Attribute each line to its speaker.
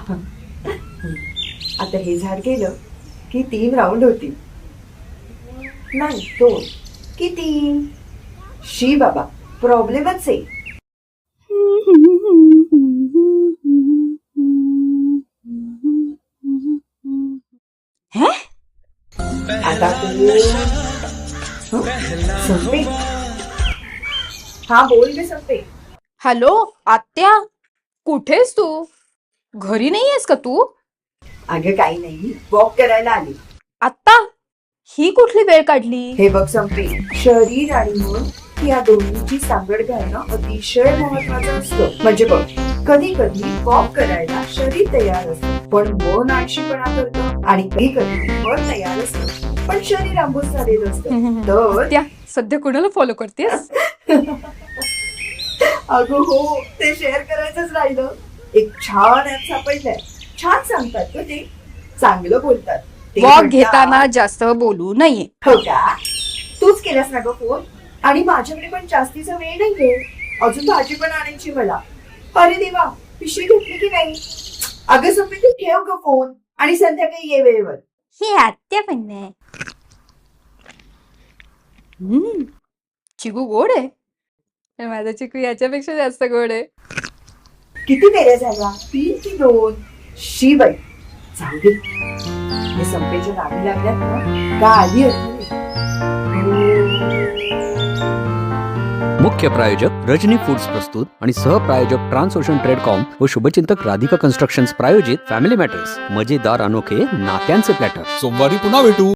Speaker 1: आता हे झाड गेलं की 3 राऊंड होतील. नाही 2 की 3. शी बाबा, प्रॉब्लेमच आहे.
Speaker 2: हे?
Speaker 1: आता संपे. हा बोल गे संपे.
Speaker 2: हॅलो आत्या, कुठेस तू? घरी नाही आहेस का तू?
Speaker 1: अगं काही नाही, वॉक करायला आली.
Speaker 2: आत्ता ही कुठली वेळ काढली?
Speaker 1: हे बघ संपे, शरीर आणि मन या दोन्हीची सांगड घालणं अतिशय महत्वाचं असतं. म्हणजे बघ, कधी कधी वॉक करायला शरीर तयार असतं पण मन आळशीपणा करतं, आणि कधी कधी मन तयार असतं पण शरीर आंबूस झालेलं असतं. तर
Speaker 2: त्या सध्या कुणाला फॉलो करतेस?
Speaker 1: अगं हो, ते शेअर करायचंच राहिलं. एक छान ऍप सापडलंय. छान सांगतात ग ते, चांगलं बोलतात. ते
Speaker 2: वॉक
Speaker 1: म्हणतात-
Speaker 2: घेताना जास्त बोलू नये.
Speaker 1: हो का? तूच केलास ना ग फोन? आणि माझ्याकडे पण जास्तीचा वेळ नाहीये. अजून भाजी पण आणायची मला. अरे देवा, पिशवी घेतली की नाही? अगं संपे, तू ठेव ग फोन आणि संध्याकाळी ये वेळेवर.
Speaker 2: ही आत्या पण नाही. चिकू गोड आहे. पण माझा चिकू याच्यापेक्षा जास्त गोड आहे.
Speaker 1: किती पेऱ्या झाल्या? 3 की 2? शी बाई, जाऊ दे. हे संपेच्या नावी लागल्यात ना का आधी होती.
Speaker 3: मुख्य प्रायोजक रजनी फूड्स प्रस्तुत आणि सहप्रायोजक ट्रान्सओशन ट्रेडकॉम व शुभचिंतक राधिका कन्स्ट्रक्शन्स प्रायोजित फॅमिली मॅटर्स, मजेदार अनोखे नात्यांचे प्लॅटर.
Speaker 4: सोमवारी पुन्हा भेटू.